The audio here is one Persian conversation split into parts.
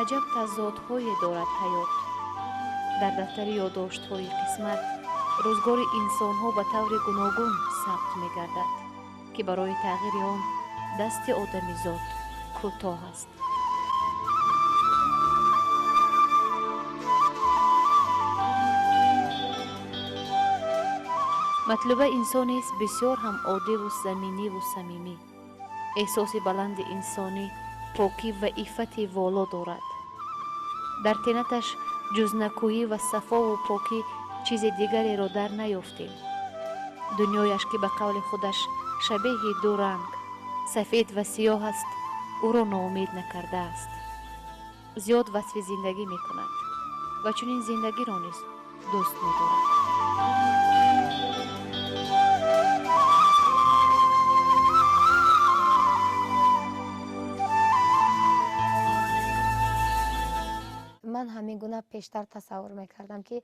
аҷаб тазодҳое дорад ҳаёт. дар дафтари ёддоштҳои қисмат рӯзгори инсонҳо ба таври гуногун сабт мегардад, ки барои тағйири он дасти одамизод кӯтоҳ аст. матлуба инсонест бисёр ҳам оддиву заминиву самимӣ. эҳсоси баланди инсонӣ покӣ ва иффати воло дорад. дар тенаташ ҷуз накӯҳӣ ва сафову покӣ чизи дигареро дар наёфтем. дунёяш ки ба қавли худаш шабеҳи ду ранг сафед ва сиёҳ аст, ӯро ноумед накардааст. зиёд васфи зиндагӣ мекунад ва чунин зиндагиро низ дӯст медорад. ман ҳамин гуна пештар тасаввур мекардам ки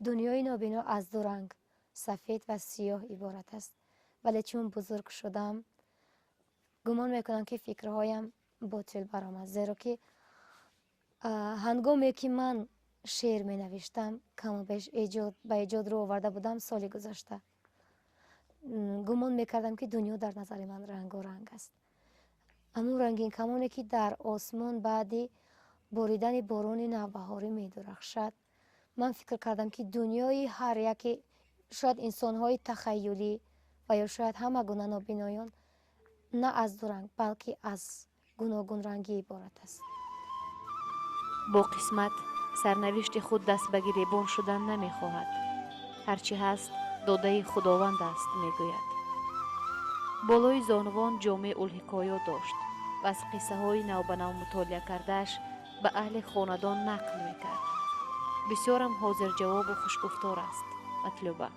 дунёи нобино аз ду ранг сафед ва сиёҳ иборат аст, вале чун бузург шудам гумон мекунам ки фикрҳоям ботил баромад, зеро ки ҳангоме ки ман шеър менавиштам каму беш ба эҷод рӯ оварда будам соли гузашта, гумон мекардам ки дунё дар назари ман рангоранг аст. ҳамун рангин камоне ки дар осмон баъди боридани борони навбаҳорӣ медурахшад, ман фикр кардам ки дунёи ҳар яке шояд инсонҳои тахайюлӣ ва ё шояд ҳама гуна нобиноён на аз ду ранг, балки аз гуногунрангӣ иборат аст. бо қисмат сарнавишти худ даст ба гиребон шудан намехоҳад. ҳарчи ҳаст додаи худованд аст мегӯяд. болои зонвон ҷомеъул ҳикоёт дошт ва аз қиссаҳои навбанав мутолиа кардааш ба аҳли хонадон нақл мекард. бисёрам ҳозирҷавобу хушгуфтор аст. матлуба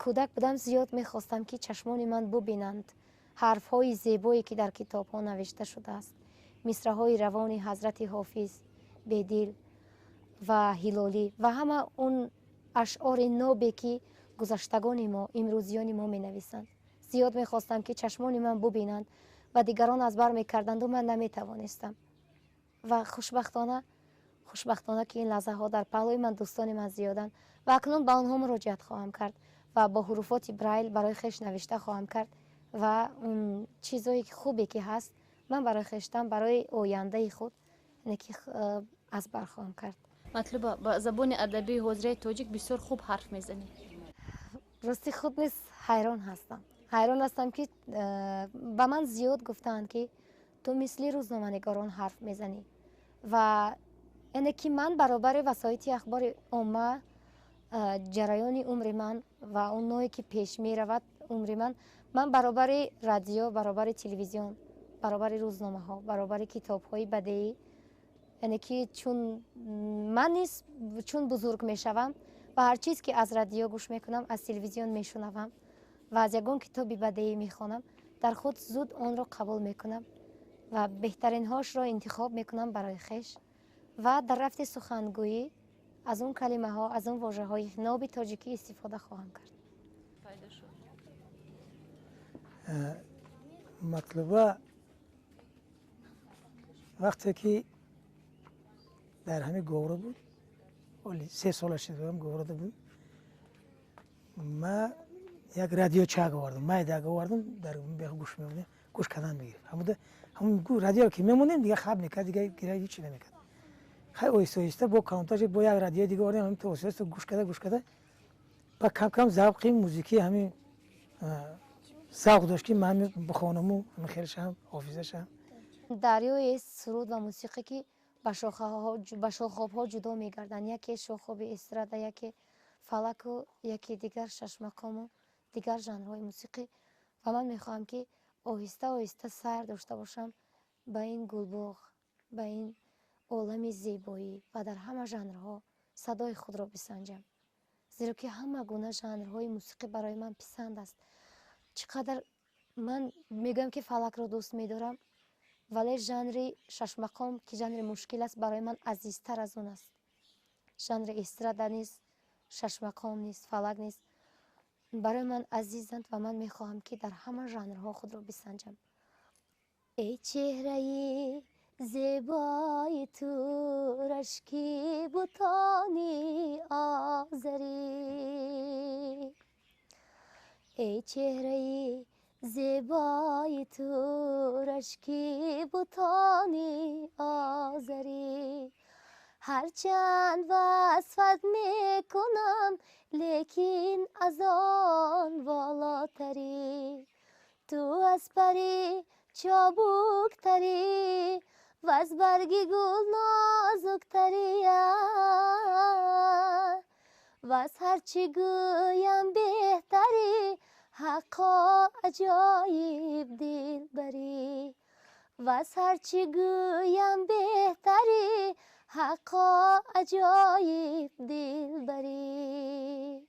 кӯдак будам зиёд мехостам ки чашмони ман бубинанд ҳарфҳои зебое ки дар китобҳо навишта шудааст, мисраҳои равони ҳазрати ҳофиз, бедил ва ҳилолӣ ва ҳама он ашъори нобе ки гузаштагони мо, имрӯзиёни мо менависанд. зиёд мехостам ки чашмони ман бубинанд ва дигарон аз бар мекарданду ман наметавонистам. ва хушбахтона ки ин лаҳзаҳо дар паҳлӯи ман дӯстони ман зиёданд ва акнун ба онҳо муроҷиат хоҳам кард ва бо ҳуруфоти брайл барои хеш навишта хоҳам кард ва чизҳои хубе ки ҳаст ман барои хештан, барои ояндаи худ аз бар хоҳам кард. матлуба ба забони адабии ҳозираи тоҷик бисёр хуб ҳарф мезанӣ. рости худ низ ҳайрон ҳастам ки ба ман зиёд гуфтаанд ки ту мисли рӯзноманигорон ҳарф мезанӣ ва яъне ки ман баробари васоити ахбори омма ҷараёни умри ман ва он ное ки пеш меравад умри ман баробари радио, баробари телевизион, баробари рӯзномаҳо, баробари китобҳои бадеӣ, яъне ки чун ман низ чун бузург мешавам ва ҳар чиз ки аз радио гӯш мекунам, аз телевизион мешунавам ва аз ягон китоби бадеӣ мехонам, дар худ зуд онро қабул мекунам ва беҳтаринҳоашро интихоб мекунам барои хеш ва дар рафти сухангӯӣ аз он калимаҳо, аз он вожаҳои ноби тоҷикӣ истифода хоҳам кард. матлуба вақте ки дар ҳамин говра буд, оли 3 солаш будам, говрада буд, ма як радиочак овардам, майдак овардам, дар гӯш мемонем, гӯш кардан мегирифт. ҳамун радио ки мемонем дига хаб мекард, дига гирай ҳичи намекард. хай оҳиста оҳиста бо калонтаж бо як радиои дига овардем, ҳамин то оҳиста гӯш карда ба кам завқи музикӣ ҳамин завқ дошт ки ман бихонаму ҳамин хелшам ҳофизашам. дарёест суруд ва мусиқӣ ки ба шохобҳо ҷудо мегарданд. яке шохоби эстрада, яке фалаку яке дигар шашмақому дигар жанрҳои мусиқӣ ва ман мехоҳам ки оҳиста оҳиста сайр дошта бошам ба ин гулбоғ, ба ин олами зебоӣ ва дар ҳама жанрҳо садои худро бисанҷам, зеро ки ҳама гуна жанрҳои мусиқӣ барои ман писанд аст. чӣ қадар ман мегӯям ки фалакро дӯст медорам, вале жанри шашмақом ки жанри мушкил аст барои ман азизтар аз он аст. жанри эстрада низ, шашмақом низ, фалак низ барои ман азизанд ва ман мехоҳам ки дар ҳама жанрҳо худро бисанҷам. ای چهره زیبای تو رشکی بوتانی آذری ای چهره زیبای تو رشکی بوتانی آذری هرچند وصفت میکنم لیکن از آن بالاتری تو از پری چابکتری و از برگی گل نازکتری و از هرچی گویم بهتری حقا عجایب دلبری و از هرچی گویم بهتری حقا عجایب دلبری.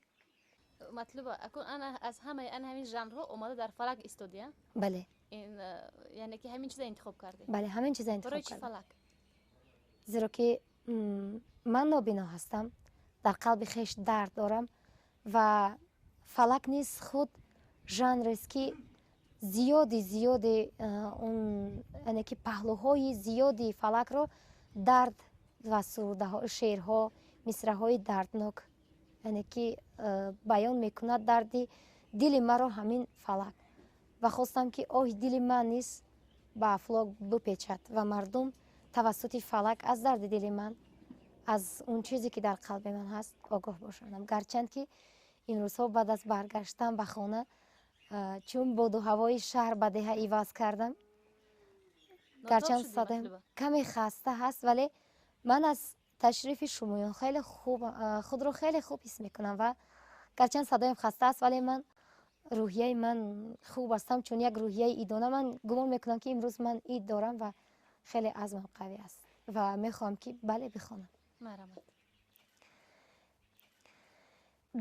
مطلوبه اكون انا از همین ژانر اومده در فلک استودیا. بله. این یعنی که همین چیزا انتخاب کردی؟ بله همین چیزا انتخاب کردم. برای چی فلک؟ زیرا که من نابینا هستم، در قلب خویش درد دارم و فلک نیز خود ژانر است که زیادی اون یعنی که پهلوهای زیادی فلک رو درد و سروده شعرها مصرعهای دردناک یعنی که بیان میکند دردی دل مرا همین فلک و خواستم که آه دل من نیست به افلاک بپیچد و مردم توسط فلک از درد دل من از اون چیزی که در قلب من هست آگاه باشند. گرچند که این روزها بعد از برگشتم به خانه چون باد و هوای شهر به دهه ایواز کردم گرچند صدایم کمی خسته هست ولی من از تشریف شمایان خیلی خوب خود رو خیلی خوب حس میکنم و گرچند صدایم خسته است ولی من روحیه من خوب هستم چون یک روحیه ایدانه من گمان میکنم که امروز من اید دارم و خیلی عزمم قوی است و میخوام که بله بخوانم. مرحبا.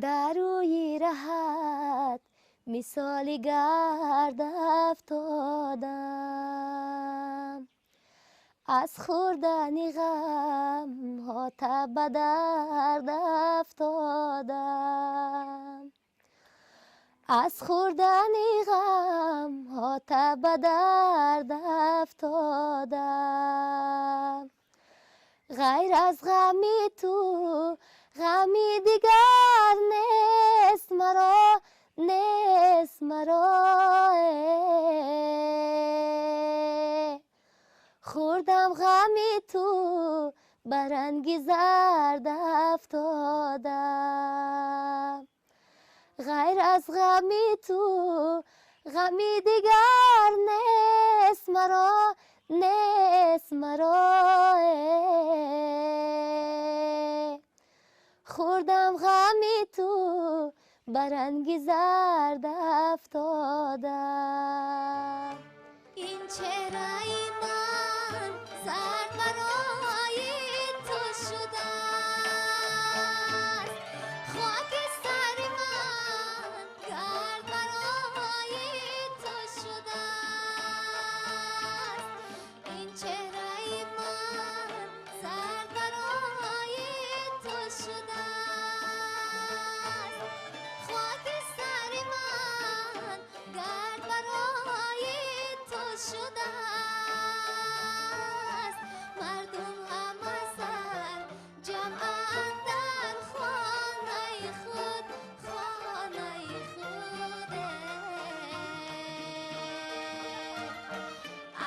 در روی رهت مثال گرد افتادم از خوردن غم ها به درد افتادم از خوردن غم ها به درد افتادم غیر از غمی تو غمی دیگر نیست مرا خوردم غمی تو برنگی زرد افتادم غیر از غمی تو غمی دیگر نیست مرا خوردم غمی تو برنگی زرد افتادم این چهره من زرد برای تو شده خاک سر من گرد برای تو شده این چهره من زرد برای تو شده خاک سر من گرد برای تو شده مردم همه سر جمعند در خانه خود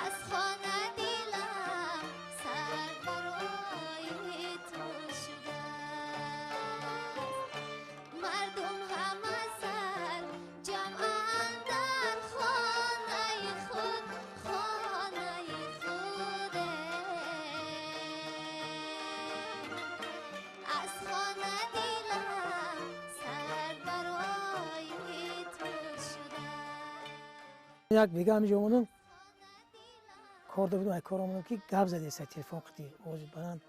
از خانه دلم سر برای تو شده مردم همه سر جمعند در خانه خود از خانه دلم سر برای تو شده. یک بیگه همی جوانم کار بودم ای کارم که گپ زده سر تلفن قطعی آواز بلند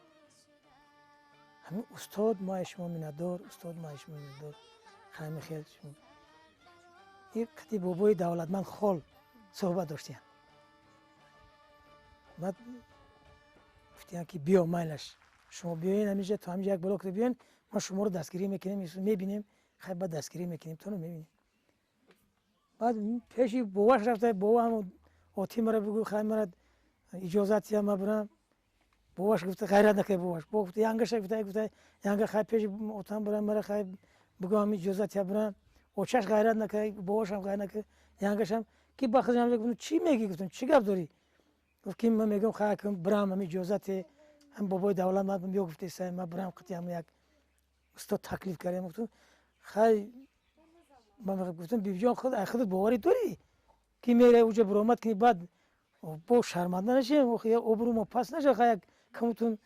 همین استاد ما شما میندار استاد ما شما میندار خیلی خیلی شما یک قطعی بابای دولتمند خال صحبت داشتیم بعد گفتیم که بیا مایلش شما بیاین همیشه تو همینجا یک بلاک رو بیاین ما شما رو دستگیری میکنیم میبینیم خیلی بعد دستگیری میکنیم تو رو میبینیم بعد پیشی باباش رفته بابا هم آتی مرا بگو خواهی مرا اجازتی هم برم باباش گفته غیرت نکنه باباش با گفته ینگش گفته ینگ خواهی پیش اتام برم مرا خواهی بگو هم اجازتی برم اوچش غیرت نکنه باباش هم غیرت نکنه ینگش هم کی بخش هم گفتم چی میگی گفتم چی گپ داری گفت که من میگم خواهی برم هم اجازتی هم بابای دولت ما میگه گفته سه ما برم قطعی هم یک استاد تکلیف کردم گفتم خواهی من گفتم بیبی جان خودت باوری داری که میره اوجا برآمد که بعد با شرمنده نشه و ابرو ما پس نشه خواهی کمتون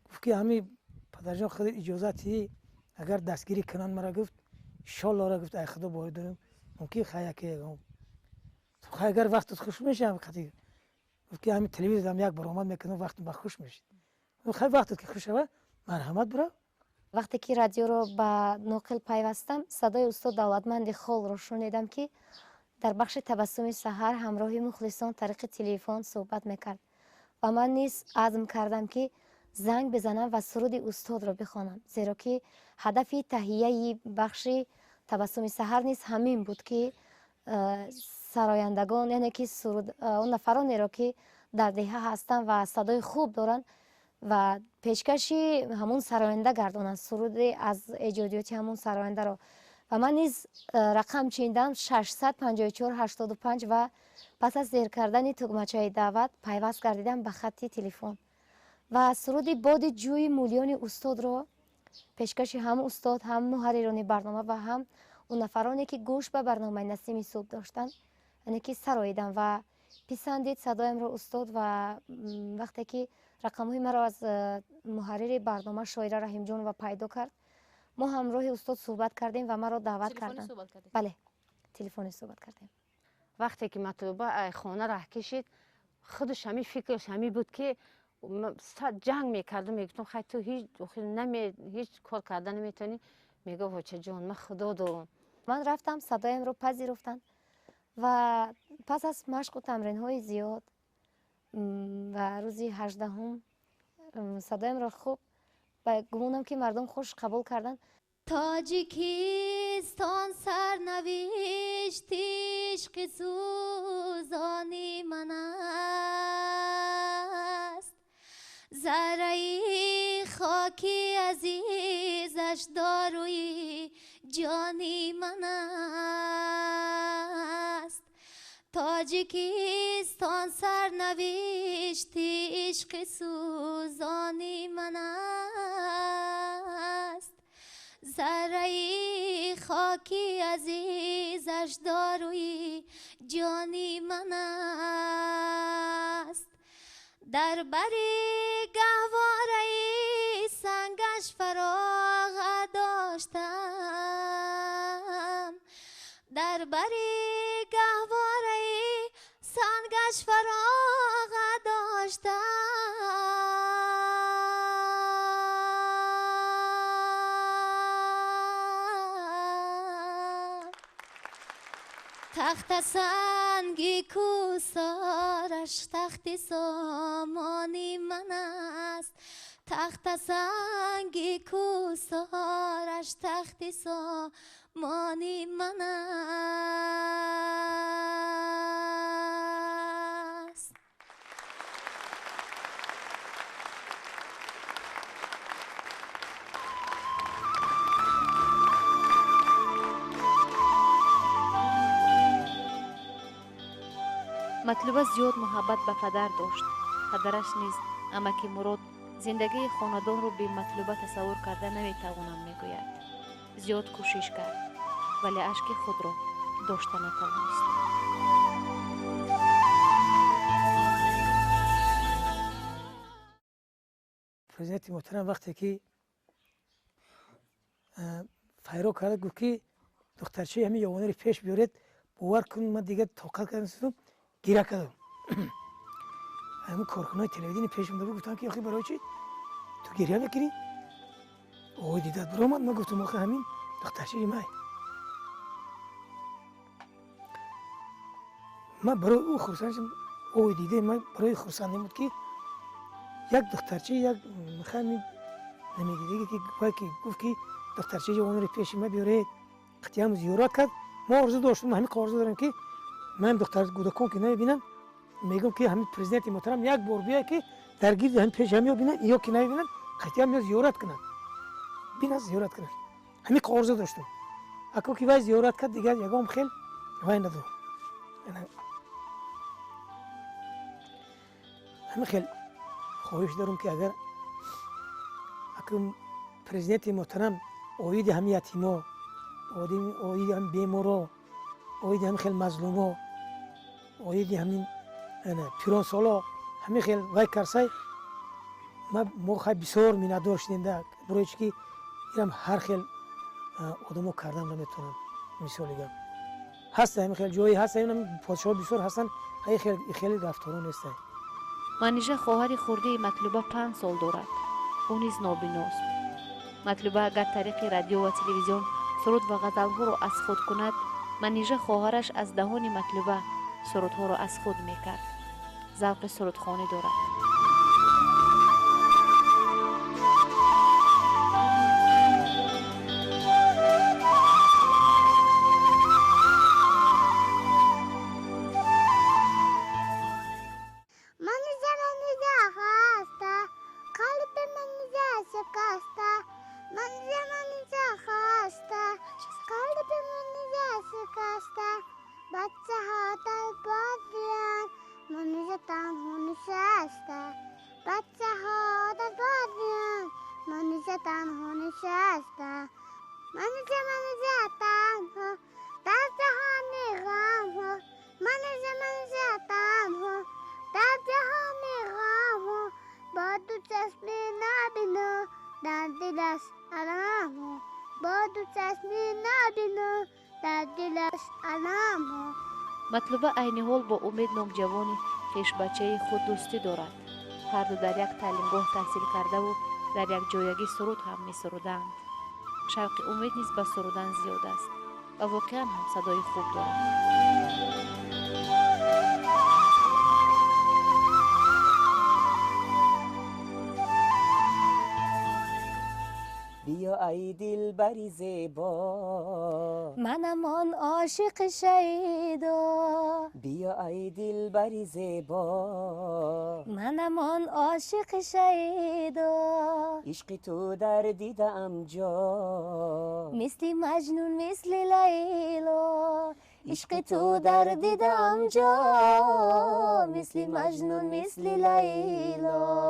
گفت که همین پدر جان خود اجازتی اگر دستگیری کنن مرا گفت انشالله را گفت ای خدا باوری دارم ممکن خواهی که خواهی اگر وقتت خوش میشه هم خطی گفت که همین تلویزیون هم یک برآمد میکنه وقت با خوش میشه خواهی وقتت که خوش شود مرحمت برو وقتی که رادیو رو به نقل پیوستم صدای استاد دولتمند خال رو شنیدم که در بخش تبسم سحر همراه مخلصان طریق تلفن صحبت میکرد و من نیز عزم کردم که زنگ بزنم و سرود استاد را بخوانم زیرا که هدف تهیه بخش تبسم سحر نیز همین بود که سرایندگان یعنی که سرود اون نفرانی را که در دهه هستند و صدای خوب دارند و پیشکشی همون سراینده گردانند سرود از ایجادیات همون سراینده را و من نیز رقم چیندم 654 85 و پس از زیر کردن تگمچه دعوت پیوست گردیدم به خط تلفن و سرود باد جوی مولیون استاد را پیشکشی هم استاد هم محرران برنامه و هم اون نفرانی که گوش به برنامه نسیم صبح داشتن یعنی که سراییدم و پسندید صدایم را استاد و وقتی که رقم‌های مرا از محرر برنامه شاعره رحیم جان و پیدا کرد ما همراه استاد صحبت کردیم و مرا دعوت کردند. بله تلفنی صحبت کردیم. وقتی که مطلوبه خانه راه کشید خودش همین فکرش همین بود که جنگ میکردم میگفتم خیلی تو هیچ کار کردن نمیتونی میگه بچه جان من خدا دارم. من رفتم صدایم رو پذیرفتن و پس از مشق و تمرین های زیاد و روزی 18 صدایم را خوب و گمونم که مردم خوش قبول کردن. تاجیکستان سرنوشت عشق سوزانی من است ذره خاکی عزیزش داروی جانی من است تاجیکستان سرنوشت عشق سوزانی من است ذره خاکی عزیزش داروی جانی من است در بری گهواره سنگش فراغ داشتم در بری گهواره سنگش فراغ داشتم تخت سنگی کوسارش تخت سامانی من است تخت سنگی کوسارش تخت سامانی من است مطلوبه زیاد محبت به پدر داشت. پدرش نیز امکی مراد زندگی خاندان رو به مطلوبه تصور کرده نمیتوانم میگوید. زیاد کوشش کرد ولی اشک خود را داشته نتوانست. پرزیدنت محترم وقتی که فیرو کرد گفت که دخترچه همین یوانی رو پیش بیارید باور کن من دیگه طاقت کردم گیره کردم همون کارکنای تلویزیونی پیش اومده بود گفتن که آخه برای چی تو گریه میکنی اوی دیدت برآمد من گفتم آخه همین دخترچه من برای او خرسندم اوی دیده من برای خرسندی بود که یک دخترچه یک میخوام نمیگه دیگه که گفت که دخترچه جوانی رو پیش ما بیاره قطعا زیارت کرد ما آرزو داشتم همین آرزو دارم که من دختر کودکان که نمیبینم میگم که همین پرزیدنت محترم یک بار بیاد که درگیر همین پیش همین ببینن یا که نمیبینن خیلی هم زیارت کنن ببینن زیارت کنن همین قرضه داشتم اکو که وای زیارت کرد دیگه یگام خیل وای ندارم همین خیل خواهش دارم که اگر اکو پرزیدنت محترم اوید همین یتیما اوید همین بیمارا اوید همین خیل مظلوما اوید همین پیران سالا همین خیل وای کرسای ما خیلی بسیار میندار شدیم ده برای چی که اینم هر خیل آدمو کردم نمیتونم مثالی گم هست همین خیل جایی هست اینم پادشاه بسیار هستن خیلی رفتارون نیست. منیژه خواهر خورده مطلوبه 5 سال دارد. او نیز نابیناست. مطلوبه اگر طریق رادیو و تلویزیون سرود و غزل‌ها را از خود کند، منیژه خواهرش از دهان مطلوبه سرودها را از خود میکرد. ذوق سرودخوانی دارد. مطلوبه عین حال با امید نوجوانی خویش بچه خود دوستی دارد. هر دو در یک تعلیمگاه تحصیل کرده و در یک جایگی سرود هم می سرودند. شوق امید نیز به سرودن زیاد است و واقعا هم صدای خوب دارد. بیا ای دلبری زیبا منم آن عاشق شیدا بیا ای دلبری زیبا منم آن عاشق شیدا عشق تو در دیدم جا مثل مجنون مثل لیلا عشق تو در دیدم جا مثل مجنون مثل لیلا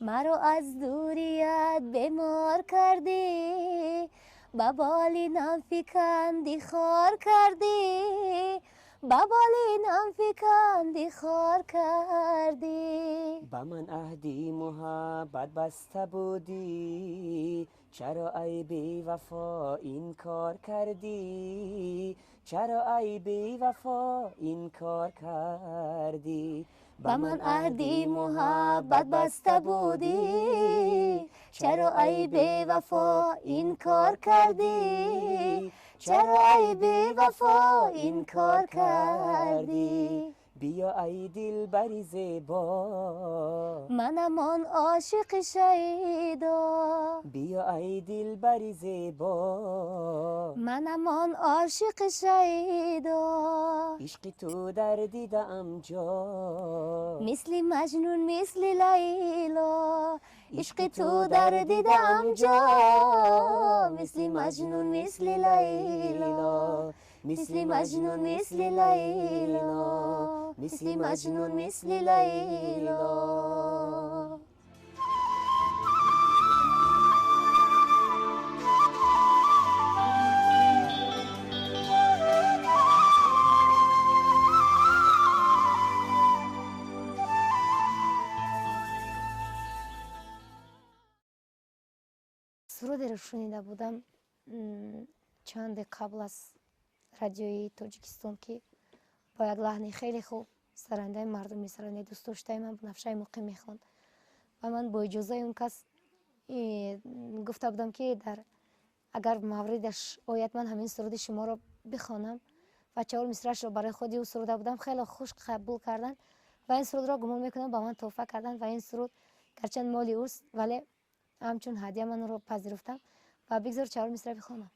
مرا از دوریت بیمار کردی با بالی نم فکندی خار کردی با بالی نم فکندی خار کردی با من عهدی محبت بسته بودی چرا ای بی وفا این کار کردی چرا ای بی وفا این کار کردی با من عهدی محبت بسته بودی چرا ای بی وفا این کار کردی چرا ای بی وفا این کار کردی بیا ای دلبری زیبا منم آن عاشق شیدا بیا ای دلبری زیبا منم آن عاشق شیدا عشق تو در دیدم جا مثل مجنون مثل لیلا عشق تو در دیدم جا مثل مجنون مثل لیلا مثل مجنون مثل لیلا مثل مجنون مثل لیلا سرود رو شنیده بودم چند قبل از رادیوی توچیکستان که با یک لحن خیلی خوب سرنده مردم میسرنده دوست داشته من بنفشه موقع میخوند و من با اجازه اون کس گفته بودم که در اگر موردش آید من همین سرود شما رو بخوانم و چهار مصرعش رو برای خودی او سروده بودم خیلی خوش قبول کردن و این سرود را گمان میکنم با من تحفه کردن و این سرود گرچند مالی اوست ولی همچون هدیه من رو پذیرفتم و بگذار چهار مصرع بخوانم.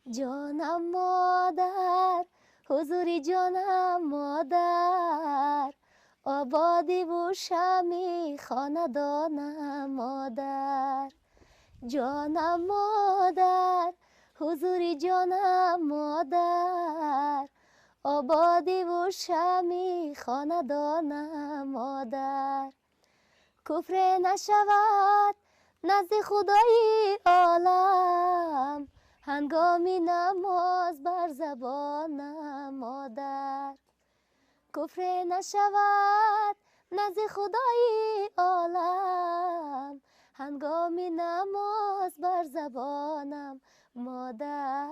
جانم مادر حضور جانم مادر، آبادی و شمی خاندانم مادر، جانم مادر، حضور جانم مادر، آبادی و شمی خاندانم مادر. کفر نشود نزد خدای عالم، هنگامی نماز بر زبانم مادر. کفر نشود نزد خدای عالم، هنگامی نماز بر زبانم مادر.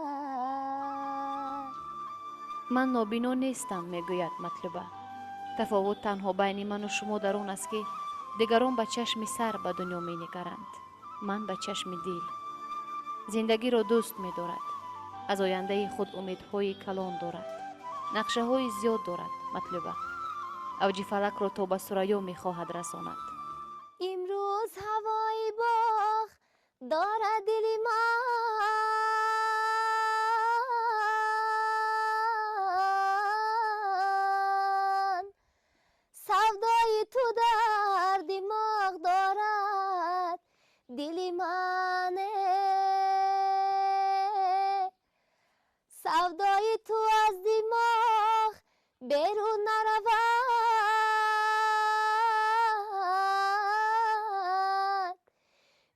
من نابینا نیستم میگوید مطلوبه. تفاوت تنها بین من و شما در آن است که دیگران به چشم سر به دنیا می نگرند، من به چشم دل. زندگی را دوست می دارد، از آینده خود امیدهای کلان دارد، نقشه های زیاد دارد مطلوبه. اوج فلک را تا به ثریا می خواهد رساند. امروز هوای باغ دارد دل من، سودای تو در دماغ دارد دل من، سودای تو از دماغ بیرون نرود،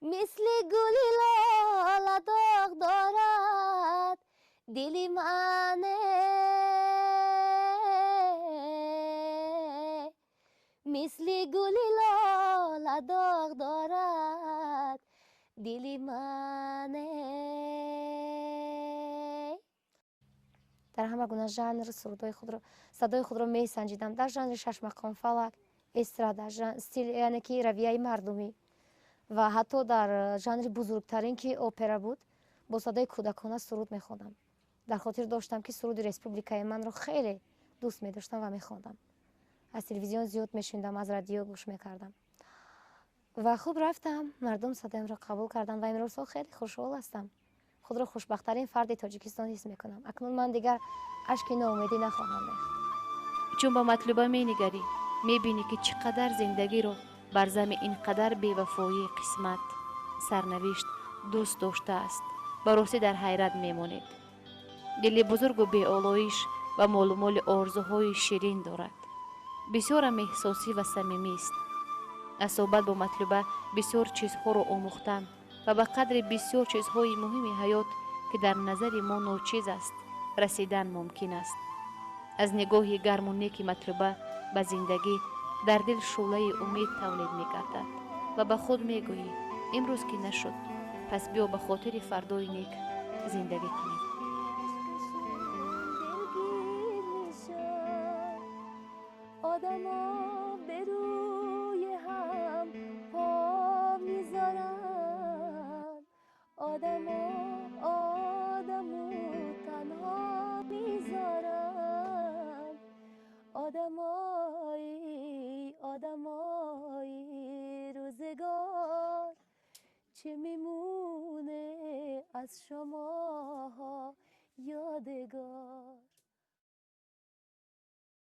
مثل گلی لاله داغ دارد دل من، مثل گلی لاله داغ دارد دل من. در همه گونه ژانر سرودهای خود را، صدای خود را می سنجیدم. در ژانر شش مقام فلک، استرادا، استیل یعنی که رویه مردمی، و حتی در ژانر بزرگترین که اپرا بود با صدای کودکانه سرود میخواندم. در خاطر داشتم که سرود رسپوبلیکای من را خیلی دوست می داشتم و میخواندم. از تلویزیون زیاد میشنیدم، از رادیو گوش میکردم و خوب رفتم. مردم صدایم را قبول کردن و امروز خیلی خوشحال هستم. خود را خوشبخت‌ترین فرد تاجیکستان حس میکنم. اکنون من دیگر اشک ناامیدی نخواهم ریخت. چون به مطلوبه می نگری می بینی که چقدر زندگی رو بر زمین اینقدر بی‌وفایی قسمت سرنوشت دوست داشته است، براستی در حیرت میمانید. دل بزرگ و بی‌آلایش و مال آرزوهای شیرین دارد، بسیار هم احساسی و صمیمی است. از صحبت با مطلوبه بسیار چیزها را آموختم و به قدر بسیار چیزهای مهم حیات که در نظر ما ناچیز است رسیدن ممکن است. از نگاهی گرم و نیک مطلوبه به زندگی در دل شعله امید تولید می‌گردد و به خود میگویی امروز که نشد، پس بیا به خاطر فردای نیک زندگی کنیم. آدما به روی هم پا میذارن، آدمو تنها میذارن، آدمای روزگار چه میمونه از شماها یادگار.